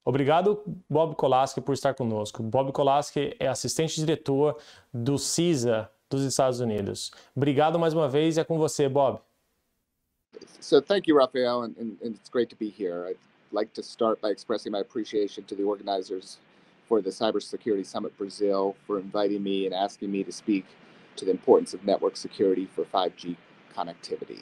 Obrigado, Bob Kolasky, por estar conosco. Bob Kolasky é assistente diretor do CISA dos Estados Unidos. Obrigado mais uma vez e é com você, Bob. So thank you, Rafael, and it's great to be here. I'd like to start by expressing my appreciation to the organizers for the Cyber Security Summit Brasil for inviting me and asking me to speak to the importance of network security for 5G connectivity.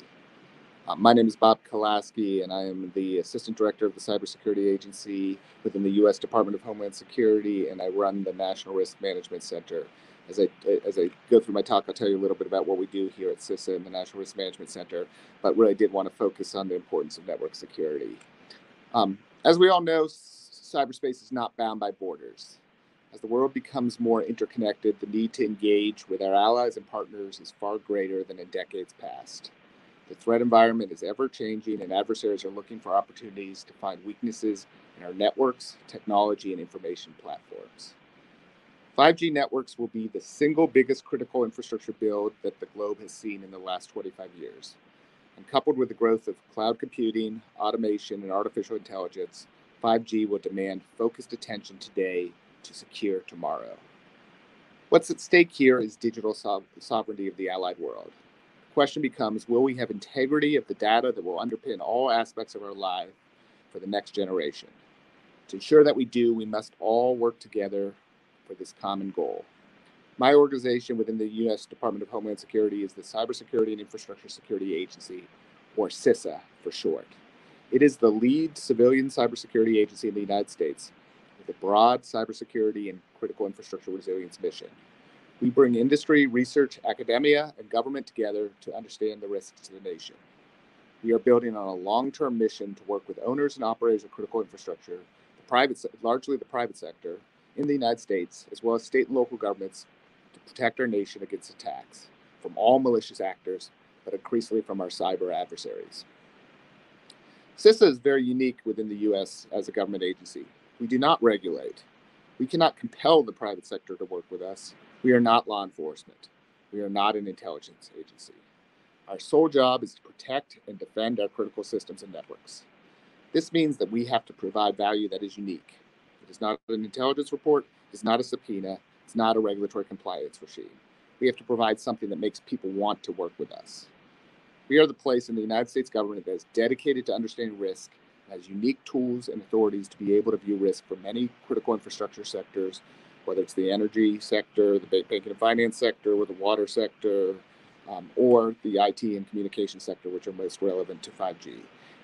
My name is Bob Kolasky, and I am the Assistant Director of the Cyber Security Agency within the U.S. Department of Homeland Security, and I run the National Risk Management Center. As I go through my talk, I'll tell you a little bit about what we do here at CISA and the National Risk Management Center, but really did want to focus on the importance of network security. As we all know, cyberspace is not bound by borders. As the world becomes more interconnected, the need to engage with our allies and partners is far greater than in decades past. The threat environment is ever-changing, and adversaries are looking for opportunities to find weaknesses in our networks, technology, and information platforms. 5G networks will be the single biggest critical infrastructure build that the globe has seen in the last 25 years. And coupled with the growth of cloud computing, automation, and artificial intelligence, 5G will demand focused attention today to secure tomorrow. What's at stake here is digital sovereignty of the allied world. The question becomes, will we have integrity of the data that will underpin all aspects of our life for the next generation? To ensure that we do, we must all work together for this common goal. My organization within the U.S. Department of Homeland Security is the Cyber Security and Infrastructure Security Agency, or CISA for short. It is the lead civilian cybersecurity agency in the United States with a broad cybersecurity and critical infrastructure resilience mission. We bring industry, research, academia, and government together to understand the risks to the nation. We are building on a long-term mission to work with owners and operators of critical infrastructure, largely the private sector, in the United States, as well as state and local governments, to protect our nation against attacks from all malicious actors, but increasingly from our cyber adversaries. CISA is very unique within the U.S. as a government agency. We do not regulate. We cannot compel the private sector to work with us. We are not law enforcement. We are not an intelligence agency. Our sole job is to protect and defend our critical systems and networks. This means that we have to provide value that is unique. It is not an intelligence report, it's not a subpoena, it's not a regulatory compliance regime. We have to provide something that makes people want to work with us. We are the place in the United States government that is dedicated to understanding risk, has unique tools and authorities to be able to view risk for many critical infrastructure sectors, whether it's the energy sector, the banking and finance sector, or the water sector, or the IT and communication sector, which are most relevant to 5G.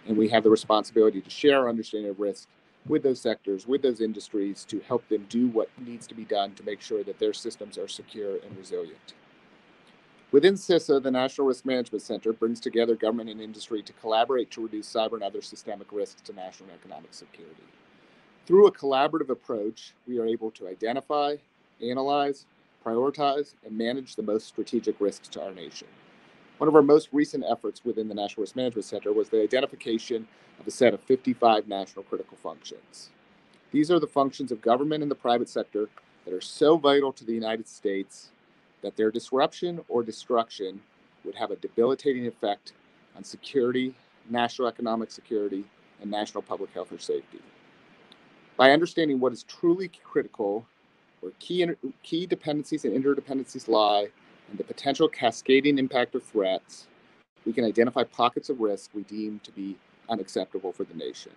And we have the responsibility to share our understanding of risk with those sectors, with those industries, to help them do what needs to be done to make sure that their systems are secure and resilient. Within CISA, the National Risk Management Center brings together government and industry to collaborate to reduce cyber and other systemic risks to national and economic security. Through a collaborative approach, we are able to identify, analyze, prioritize, and manage the most strategic risks to our nation. One of our most recent efforts within the National Risk Management Center was the identification of a set of 55 national critical functions. These are the functions of government and the private sector that are so vital to the United States that their disruption or destruction would have a debilitating effect on security, national economic security, and national public health or safety. By understanding what is truly critical, where key dependencies and interdependencies lie, and the potential cascading impact of threats, we can identify pockets of risk we deem to be unacceptable for the nation.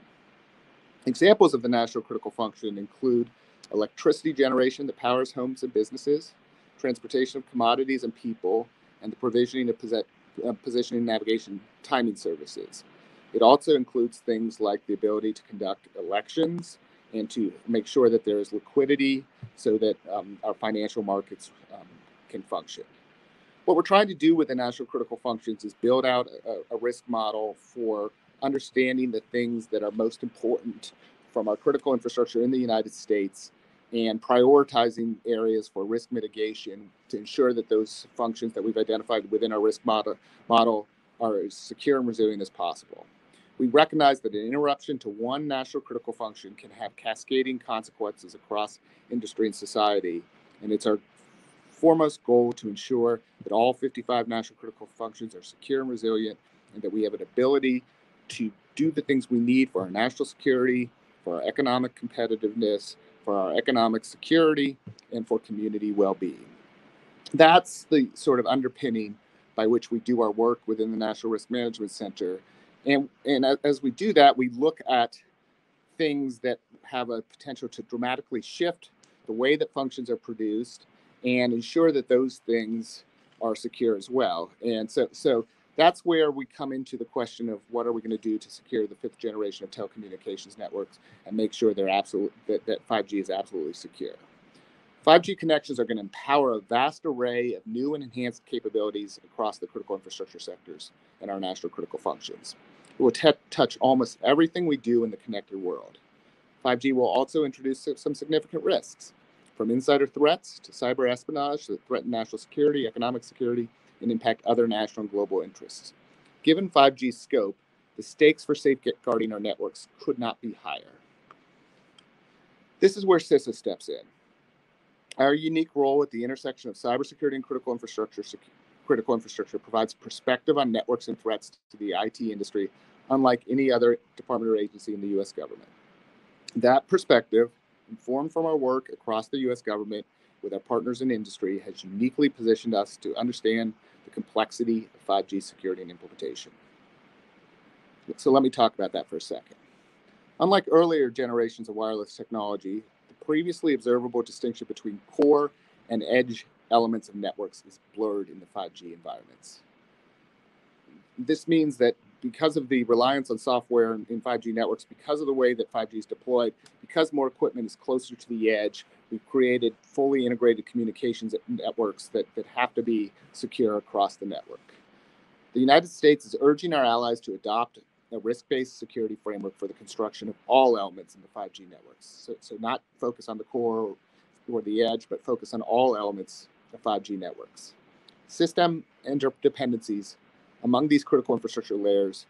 Examples of the national critical function include electricity generation that powers homes and businesses, transportation of commodities and people, and the provisioning of positioning, navigation, timing services. It also includes things like the ability to conduct elections and to make sure that there is liquidity so that our financial markets can function. What we're trying to do with the national critical functions is build out a risk model for understanding the things that are most important from our critical infrastructure in the United States and prioritizing areas for risk mitigation to ensure that those functions that we've identified within our risk model are as secure and resilient as possible. We recognize that an interruption to one national critical function can have cascading consequences across industry and society, and it's our foremost goal to ensure that all 55 national critical functions are secure and resilient, and that we have an ability to do the things we need for our national security, for our economic competitiveness, for our economic security, and for community well-being. That's the sort of underpinning by which we do our work within the National Risk Management Center. And as we do that, we look at things that have a potential to dramatically shift the way that functions are produced and ensure that those things are secure as well. And so that's where we come into the question of what are we going to do to secure the 5th generation of telecommunications networks and make sure that 5G is absolutely secure. 5G connections are going to empower a vast array of new and enhanced capabilities across the critical infrastructure sectors and our national critical functions. It will touch almost everything we do in the connected world. 5G will also introduce some significant risks, from insider threats to cyber espionage that threaten national security, economic security, and impact other national and global interests. Given 5G's scope, the stakes for safeguarding our networks could not be higher. This is where CISA steps in. Our unique role at the intersection of cybersecurity and critical infrastructure provides perspective on networks and threats to the IT industry, unlike any other department or agency in the U.S. government. That perspective, informed from our work across the U.S. government with our partners in industry, has uniquely positioned us to understand the complexity of 5G security and implementation. So let me talk about that for a second. Unlike earlier generations of wireless technology, the previously observable distinction between core and edge elements of networks is blurred in the 5G environments. This means that because of the reliance on software in 5G networks, because of the way that 5G is deployed, because more equipment is closer to the edge, we've created fully integrated communications networks that have to be secure across the network. The United States is urging our allies to adopt a risk-based security framework for the construction of all elements in the 5G networks. So not focus on the core or the edge, but focus on all elements of 5G networks. System interdependencies among these critical infrastructure layers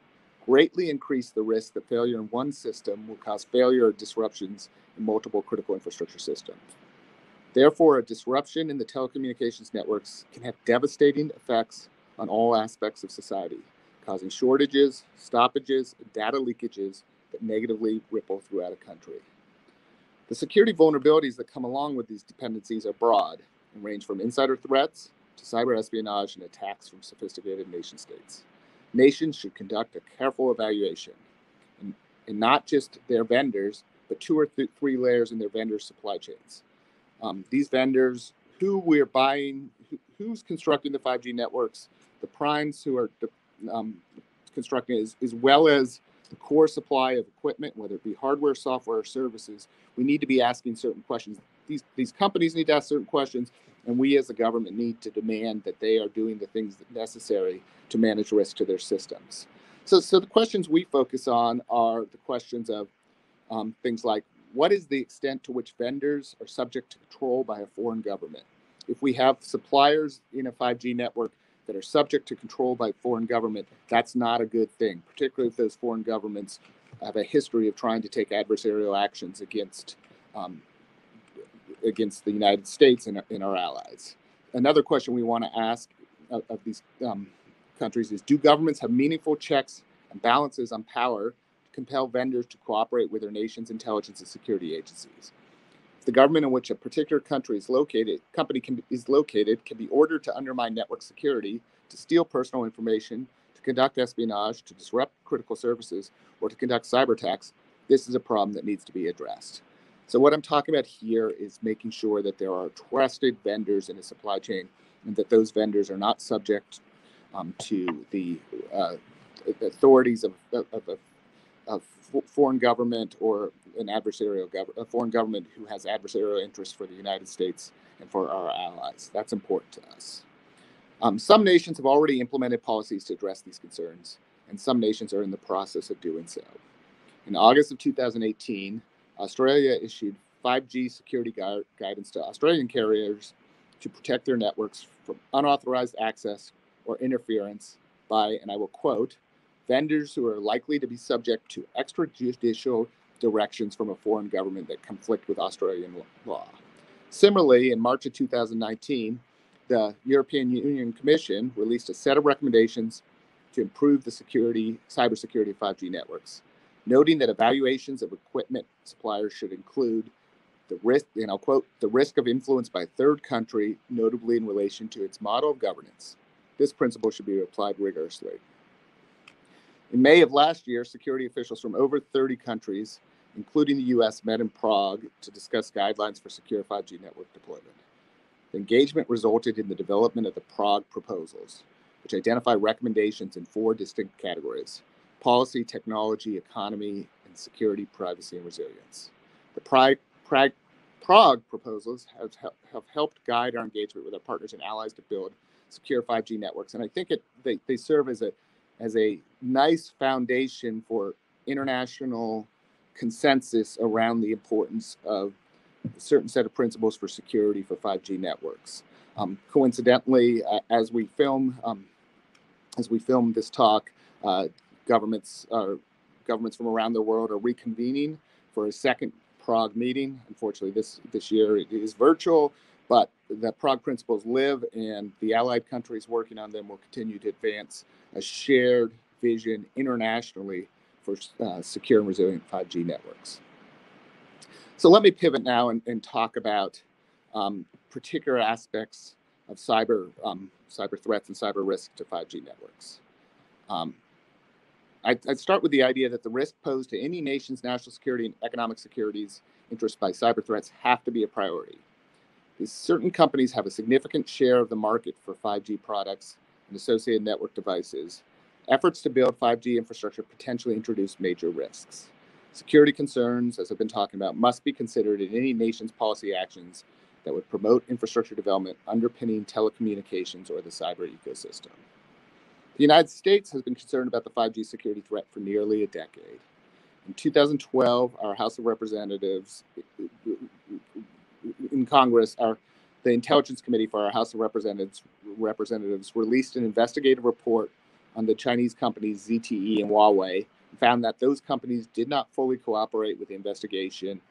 greatly increase the risk that failure in one system will cause failure or disruptions in multiple critical infrastructure systems. Therefore, a disruption in the telecommunications networks can have devastating effects on all aspects of society, causing shortages, stoppages, and data leakages that negatively ripple throughout a country. The security vulnerabilities that come along with these dependencies are broad and range from insider threats to cyber espionage and attacks from sophisticated nation states. Nations should conduct a careful evaluation, and not just their vendors, but 2 or 3 layers in their vendor supply chains. These vendors, who we're buying, who's constructing the 5G networks, the primes who are constructing it, as well as the core supply of equipment, whether it be hardware, software, or services. We need to be asking certain questions. These companies need to ask certain questions, and we as a government need to demand that they are doing the things necessary to manage risk to their systems. So the questions we focus on are the questions of things like, what is the extent to which vendors are subject to control by a foreign government? If we have suppliers in a 5G network that are subject to control by foreign government, that's not a good thing, particularly if those foreign governments have a history of trying to take adversarial actions against the United States and our allies. Another question we want to ask of these countries is, do governments have meaningful checks and balances on power to compel vendors to cooperate with their nation's intelligence and security agencies? If the government in which a particular country is located can be ordered to undermine network security, to steal personal information, to conduct espionage, to disrupt critical services, or to conduct cyber attacks, this is a problem that needs to be addressed. So what I'm talking about here is making sure that there are trusted vendors in the supply chain and that those vendors are not subject to the authorities of foreign government or a foreign government who has adversarial interests for the United States and for our allies. That's important to us. Some nations have already implemented policies to address these concerns, and some nations are in the process of doing so. In August of 2018, Australia issued 5G security guidance to Australian carriers to protect their networks from unauthorized access or interference by, and I will quote, vendors who are likely to be subject to extrajudicial directions from a foreign government that conflict with Australian law. Similarly, in March of 2019, the European Union Commission released a set of recommendations to improve the cybersecurity of 5G networks. noting that evaluations of equipment suppliers should include the risk, and I'll quote, the risk of influence by a third country, notably in relation to its model of governance. This principle should be applied rigorously. In May of last year, security officials from over 30 countries, including the US, met in Prague to discuss guidelines for secure 5G network deployment. The engagement resulted in the development of the Prague proposals, which identify recommendations in 4 distinct categories: policy, technology, economy, and security, privacy, and resilience. The Prague proposals have helped guide our engagement with our partners and allies to build secure 5G networks. And I think they serve as a nice foundation for international consensus around the importance of a certain set of principles for security for 5G networks. Coincidentally, as we film this talk, governments from around the world are reconvening for a second Prague meeting. Unfortunately, this year it is virtual, but the Prague principles live, and the allied countries working on them will continue to advance a shared vision internationally for secure and resilient 5G networks. So let me pivot now and talk about particular aspects of cyber threats and cyber risk to 5G networks. I'd start with the idea that the risk posed to any nation's national security and economic security's interests by cyber threats have to be a priority. These certain companies have a significant share of the market for 5G products and associated network devices. Efforts to build 5G infrastructure potentially introduce major risks. Security concerns, as I've been talking about, must be considered in any nation's policy actions that would promote infrastructure development underpinning telecommunications or the cyber ecosystem. The United States has been concerned about the 5G security threat for nearly a decade. In 2012, our House of Representatives in Congress, the Intelligence Committee for our House of Representatives released an investigative report on the Chinese companies ZTE and Huawei, and found that those companies did not fully cooperate with the investigation.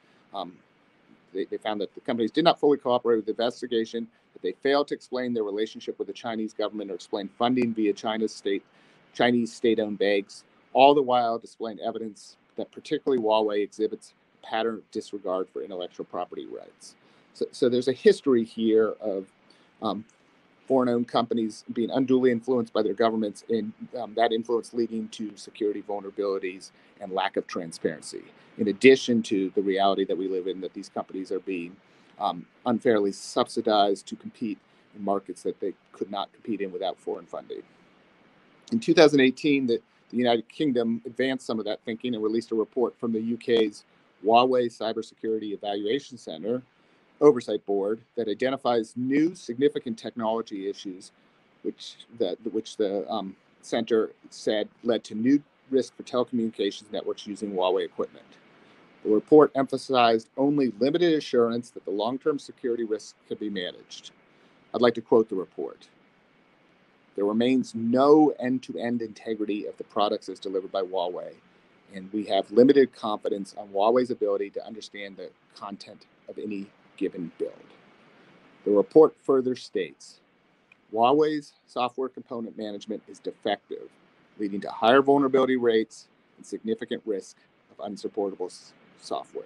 They found that the companies did not fully cooperate with the investigation, that they failed to explain their relationship with the Chinese government or explain funding via Chinese state-owned banks, all the while displaying evidence that particularly Huawei exhibits a pattern of disregard for intellectual property rights. So there's a history here of foreign-owned companies being unduly influenced by their governments, and that influence leading to security vulnerabilities and lack of transparency, in addition to the reality that we live in, that these companies are being unfairly subsidized to compete in markets that they could not compete in without foreign funding. In 2018, the United Kingdom advanced some of that thinking and released a report from the UK's Huawei Cyber Security Evaluation Center Oversight Board that identifies new significant technology issues, which the center said led to new risk for telecommunications networks using Huawei equipment. The report emphasized only limited assurance that the long-term security risks could be managed. I'd like to quote the report. There remains no end-to-end integrity of the products as delivered by Huawei, and we have limited confidence on Huawei's ability to understand the content of any given build. The report further states, Huawei's software component management is defective, leading to higher vulnerability rates and significant risk of unsupportable software.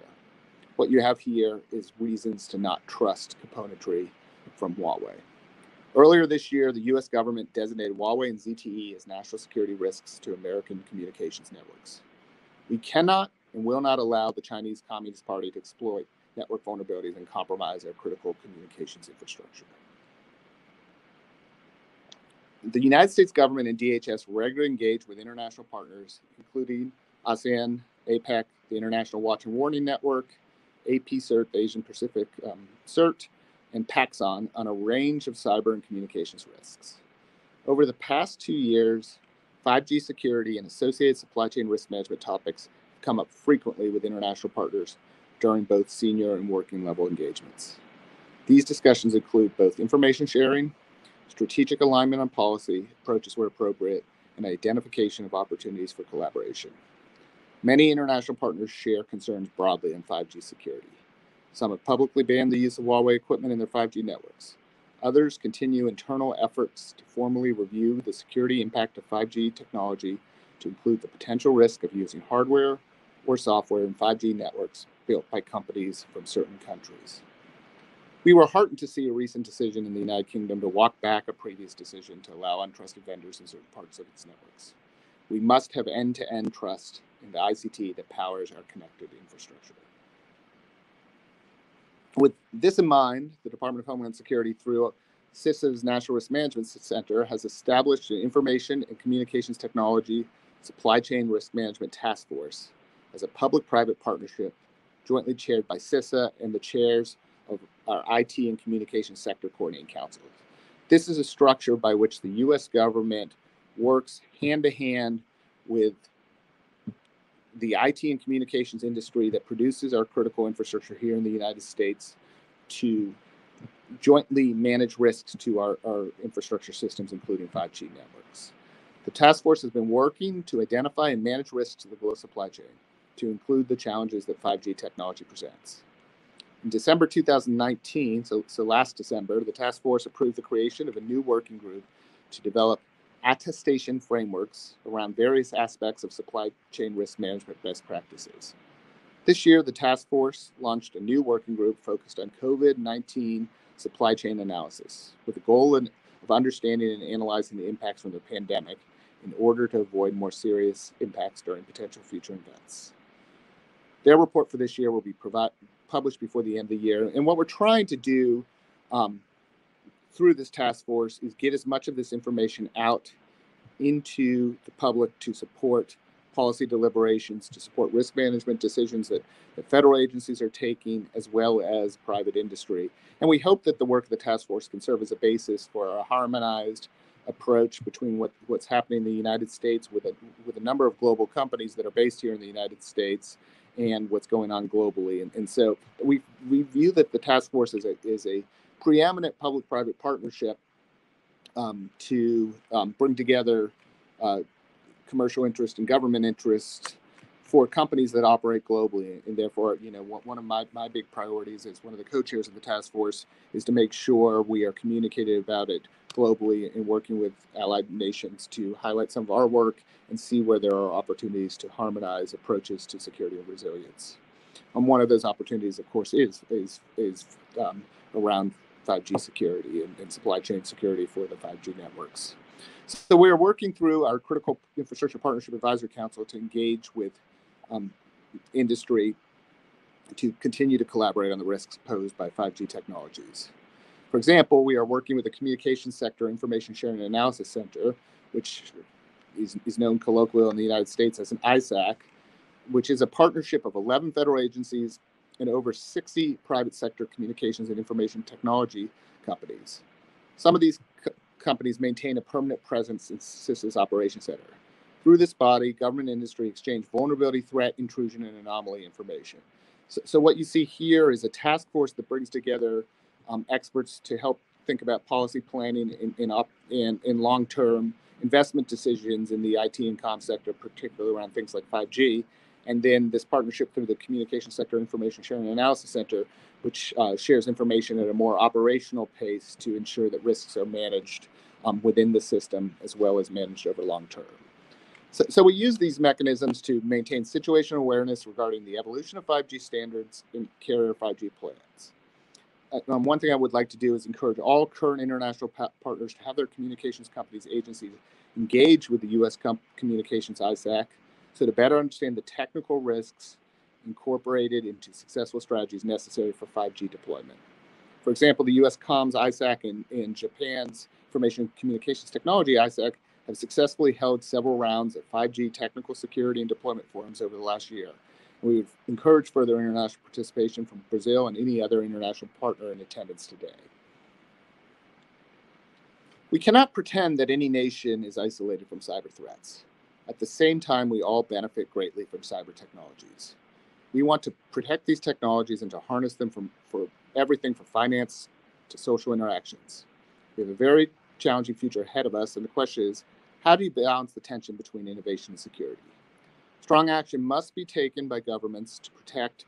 What you have here is reasons to not trust componentry from Huawei. Earlier this year, the US government designated Huawei and ZTE as national security risks to American communications networks. We cannot and will not allow the Chinese Communist Party to exploit network vulnerabilities and compromise our critical communications infrastructure. The United States government and DHS regularly engage with international partners, including ASEAN, APEC, the International Watch and Warning Network, AP-CERT, the Asian Pacific CERT, and PAXON on a range of cyber and communications risks. Over the past 2 years, 5G security and associated supply chain risk management topics have come up frequently with international partners during both senior and working level engagements. These discussions include both information sharing, strategic alignment on policy, approaches where appropriate, and identification of opportunities for collaboration. Many international partners share concerns broadly on 5G security. Some have publicly banned the use of Huawei equipment in their 5G networks. Others continue internal efforts to formally review the security impact of 5G technology to include the potential risk of using hardware or software in 5G networks built by companies from certain countries. We were heartened to see a recent decision in the United Kingdom to walk back a previous decision to allow untrusted vendors in certain parts of its networks. We must have end-to-end trust in the ICT that powers our connected infrastructure. With this in mind, the Department of Homeland Security, through CISA's National Risk Management Center, has established an Information and Communications Technology Supply Chain Risk Management Task Force as a public-private partnership jointly chaired by CISA and the chairs of our IT and Communications Sector Coordinating Council. This is a structure by which the U.S. government works hand-to-hand with the IT and communications industry that produces our critical infrastructure here in the United States to jointly manage risks to our infrastructure systems, including 5G networks. The task force has been working to identify and manage risks to the global supply chain, to include the challenges that 5G technology presents. In December 2019, so last December, the task force approved the creation of a new working group to develop attestation frameworks around various aspects of supply chain risk management best practices. This year, the task force launched a new working group focused on COVID-19 supply chain analysis, with the goal of understanding and analyzing the impacts from the pandemic in order to avoid more serious impacts during potential future events. Their report for this year will be published before the end of the year. And what we're trying to do through this task force is get as much of this information out into the public to support policy deliberations, to support risk management decisions that federal agencies are taking, as well as private industry. And we hope that the work of the task force can serve as a basis for a harmonized approach between what's happening in the United States with a number of global companies that are based here in the United States and what's going on globally. And so we view that the task force is a preeminent public-private partnership to bring together commercial interest and government interest for companies that operate globally. And therefore, one of my big priorities as one of the co-chairs of the task force is to make sure we are communicating about it globally and working with allied nations to highlight some of our work and see where there are opportunities to harmonize approaches to security and resilience. And one of those opportunities, of course, is around 5G security and supply chain security for the 5G networks. So we are working through our Critical Infrastructure Partnership Advisory Council to engage with industry to continue to collaborate on the risks posed by 5G technologies. For example, we are working with the Communications Sector Information Sharing and Analysis Center, which is known colloquially in the United States as an ISAC, which is a partnership of 11 federal agencies and over 60 private sector communications and information technology companies. Some of these companies maintain a permanent presence in CISA's Operations Center. Through this body, government and industry exchange vulnerability, threat, intrusion, and anomaly information. So what you see here is a task force that brings together experts to help think about policy planning in long-term investment decisions in the IT and comm sector, particularly around things like 5G. And then this partnership through the Communication Sector Information Sharing and Analysis Center, which shares information at a more operational pace to ensure that risks are managed within the system as well as managed over long term. So we use these mechanisms to maintain situational awareness regarding the evolution of 5G standards and carrier 5G plans. One thing I would like to do is encourage all current international partners to have their communications companies, agencies engage with the U.S. Communications ISAC, so to better understand the technical risks incorporated into successful strategies necessary for 5G deployment. For example, the U.S. Comms ISAC and Japan's Information Communications Technology ISAC have successfully held several rounds of 5G technical security and deployment forums over the last year. We've encouraged further international participation from Brazil and any other international partner in attendance today. We cannot pretend that any nation is isolated from cyber threats. At the same time, we all benefit greatly from cyber technologies. We want to protect these technologies and to harness them for everything from finance to social interactions. We have a very challenging future ahead of us, and the question is, how do you balance the tension between innovation and security? Strong action must be taken by governments to protect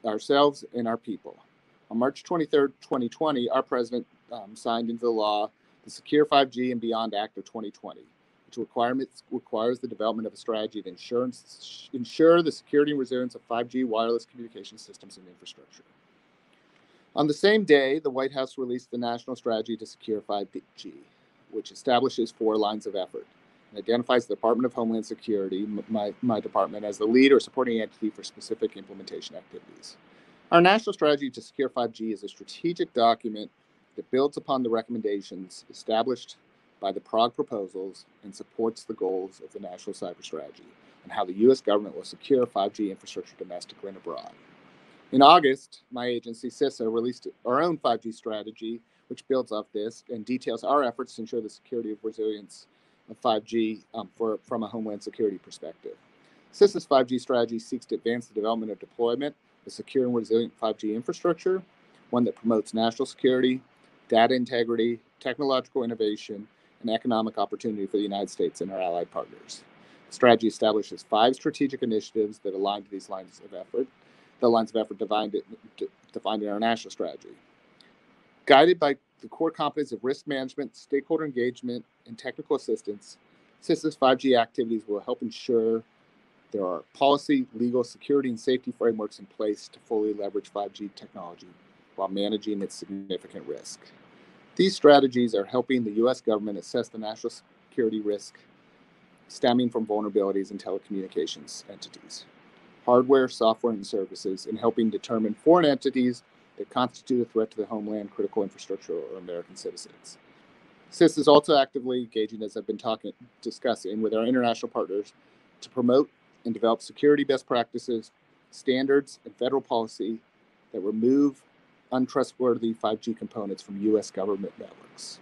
ourselves and our people. On March 23rd, 2020, our president signed into law the Secure 5G and Beyond Act of 2020, which requirements requires the development of a strategy to ensure the security and resilience of 5G wireless communication systems and infrastructure. On the same day, the White House released the National Strategy to Secure 5G, which establishes 4 lines of effort and identifies the Department of Homeland Security, my department, as the lead or supporting entity for specific implementation activities. Our National Strategy to Secure 5G is a strategic document that builds upon the recommendations established by the Prague proposals and supports the goals of the National Cyber Strategy and how the U.S. government will secure 5G infrastructure domestically and abroad. In August, my agency, CISA, released our own 5G strategy, which builds off this and details our efforts to ensure the security of resilience of 5G from a homeland security perspective. CISA's 5G strategy seeks to advance the development of deployment of secure and resilient 5G infrastructure, one that promotes national security, data integrity, technological innovation, and economic opportunity for the United States and our allied partners. The strategy establishes 5 strategic initiatives that align to these lines of effort, the lines of effort defined in our national strategy. Guided by the core competencies of risk management, stakeholder engagement, and technical assistance, CISA's 5G activities will help ensure there are policy, legal, security, and safety frameworks in place to fully leverage 5G technology while managing its significant risk. These strategies are helping the U.S. government assess the national security risk stemming from vulnerabilities in telecommunications entities, hardware, software, and services, and helping determine foreign entities that constitute a threat to the homeland, critical infrastructure, or American citizens. CIS is also actively engaging, as I've been discussing, with our international partners to promote and develop security best practices, standards, and federal policy that remove untrustworthy 5G components from U.S. government networks.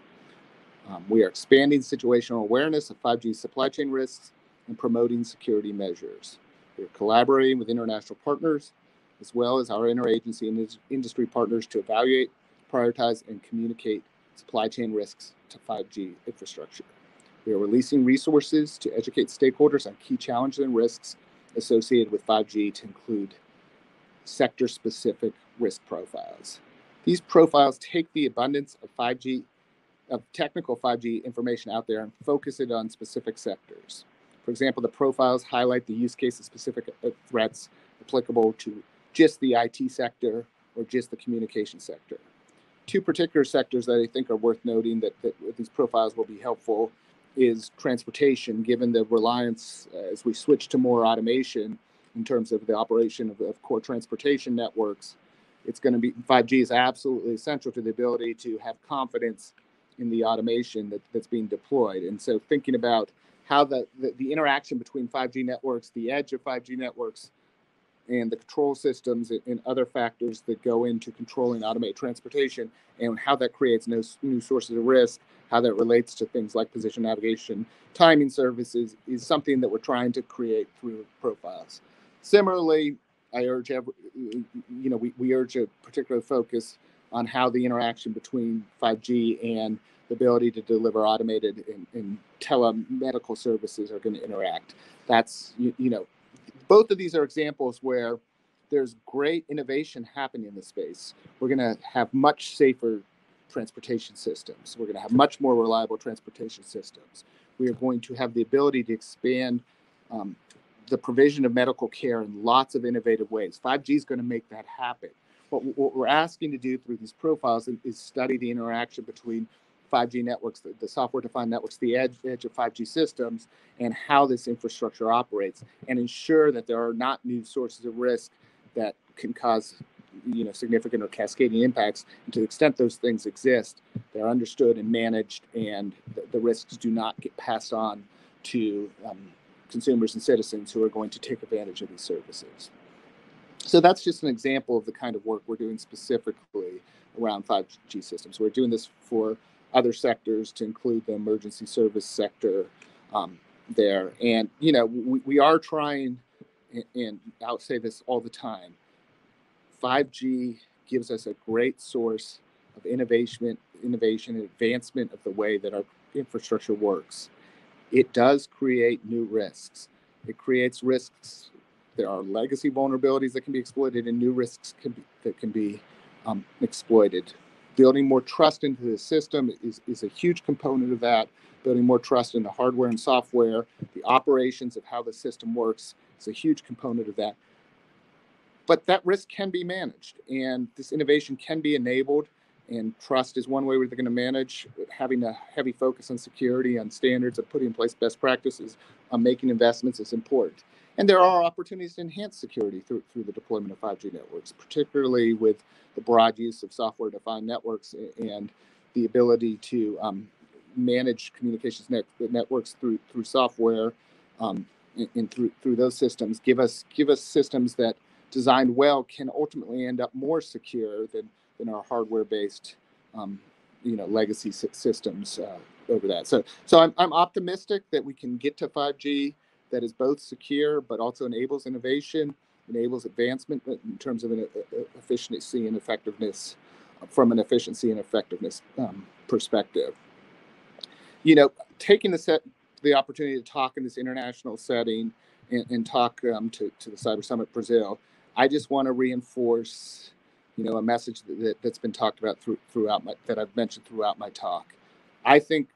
We are expanding situational awareness of 5G supply chain risks and promoting security measures. We are collaborating with international partners, as well as our interagency and industry partners to evaluate, prioritize, and communicate supply chain risks to 5G infrastructure. We are releasing resources to educate stakeholders on key challenges and risks associated with 5G to include sector-specific risk profiles. These profiles take the abundance of technical 5G information out there and focus it on specific sectors. For example, the profiles highlight the use cases specific threats applicable to just the IT sector or just the communication sector. 2 particular sectors that I think are worth noting that these profiles will be helpful is transportation, given the reliance as we switch to more automation in terms of the operation of core transportation networks. It's going to be 5G is absolutely essential to the ability to have confidence in the automation that's being deployed. And so thinking about how the interaction between 5G networks, the edge of 5G networks, and the control systems and other factors that go into controlling automated transportation, and how that creates new sources of risk, how that relates to things like position navigation, timing services, is something that we're trying to create through profiles. Similarly, I urge we urge a particular focus on how the interaction between 5G and the ability to deliver automated and telemedical services are going to interact. That's, both of these are examples where there's great innovation happening in the space. We're going to have much safer transportation systems. We're going to have much more reliable transportation systems. We are going to have the ability to expand the provision of medical care in lots of innovative ways. 5G is going to make that happen. What we're asking to do through these profiles is study the interaction between 5G networks, the software-defined networks, the edge of 5G systems, and how this infrastructure operates, and ensure that there are not new sources of risk that can cause significant or cascading impacts. And to the extent those things exist, they're understood and managed, and the risks do not get passed on to consumers and citizens who are going to take advantage of these services. So that's just an example of the kind of work we're doing specifically around 5G systems. We're doing this for other sectors to include the emergency service sector there. And, we are trying, and I'll say this all the time, 5G gives us a great source of innovation and advancement of the way that our infrastructure works. It does create new risks. It creates risks. There are legacy vulnerabilities that can be exploited, and new risks that can be exploited. Building more trust into the system is a huge component of that. Building more trust in the hardware and software, the operations of how the system works is a huge component of that. But that risk can be managed, and this innovation can be enabled, and trust is one way we're going to manage. Having a heavy focus on security, on standards, of putting in place best practices, on making investments is important. And there are opportunities to enhance security through the deployment of 5G networks, particularly with the broad use of software-defined networks and the ability to manage communications networks through software and through those systems. Give us systems that, designed well, can ultimately end up more secure than our hardware-based, legacy systems over that. So I'm optimistic that we can get to 5G that is both secure but also enables innovation, enables advancement in terms of efficiency and effectiveness, from an efficiency and effectiveness perspective. Taking the opportunity to talk in this international setting and talk to the Cyber Summit Brazil, I just want to reinforce, a message that's been talked about that I've mentioned throughout my talk. I think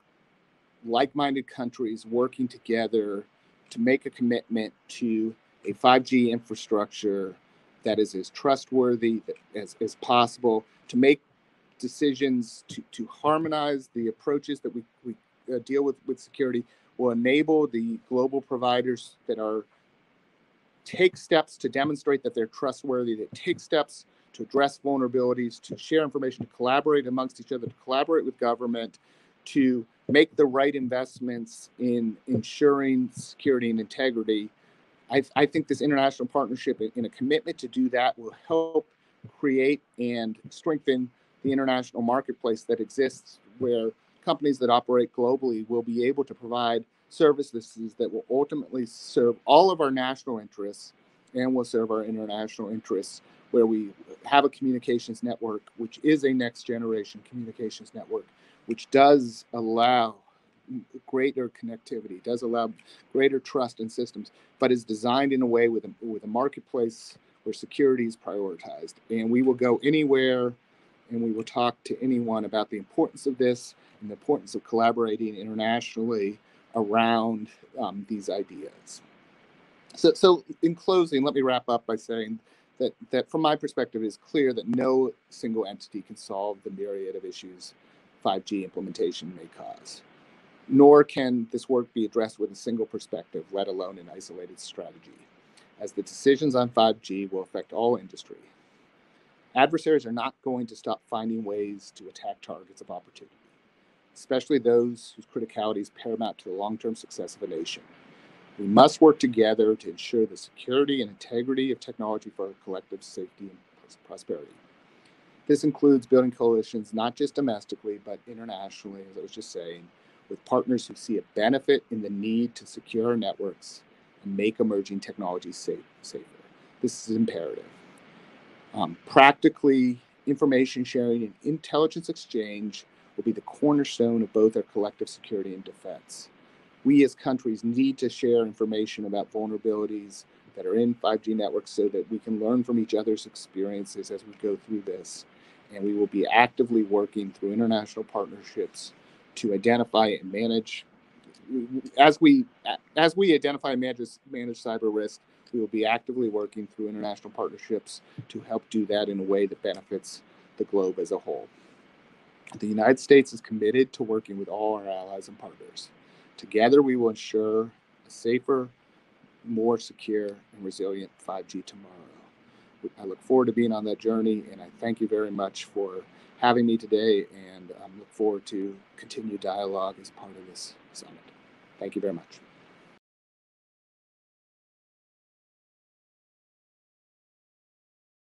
like-minded countries working together to make a commitment to a 5G infrastructure that is as trustworthy as possible, to make decisions to harmonize the approaches that we deal with security, will enable the global providers that take steps to demonstrate that they're trustworthy, that take steps to address vulnerabilities, to share information, to collaborate amongst each other, to collaborate with government, to make the right investments in ensuring security and integrity. I think this international partnership and a commitment to do that will help create and strengthen the international marketplace that exists, where companies that operate globally will be able to provide services that will ultimately serve all of our national interests and will serve our international interests, where we have a communications network, which is a next generation communications network, which does allow greater connectivity, does allow greater trust in systems, but is designed in a way with a marketplace where security is prioritized. And we will go anywhere and we will talk to anyone about the importance of this and the importance of collaborating internationally around these ideas. So in closing, let me wrap up by saying that from my perspective, it is clear that no single entity can solve the myriad of issues 5G implementation may cause. Nor can this work be addressed with a single perspective, let alone an isolated strategy, as the decisions on 5G will affect all industry. Adversaries are not going to stop finding ways to attack targets of opportunity, especially those whose criticality is paramount to the long-term success of a nation. We must work together to ensure the security and integrity of technology for our collective safety and prosperity. This includes building coalitions not just domestically, but internationally, as I was just saying, with partners who see a benefit in the need to secure our networks and make emerging technologies safer. This is imperative. Practically, information sharing and intelligence exchange will be the cornerstone of both our collective security and defense. We as countries need to share information about vulnerabilities that are in 5G networks so that we can learn from each other's experiences as we go through this. And we will be actively working through international partnerships to identify and manage. As we identify and manage cyber risk, we will be actively working through international partnerships to help do that in a way that benefits the globe as a whole. The United States is committed to working with all our allies and partners. Together, we will ensure a safer, more secure, and resilient 5G tomorrow. I look forward to being on that journey, and I thank you very much for having me today, and I look forward to continued dialogue as part of this summit. Thank you very much.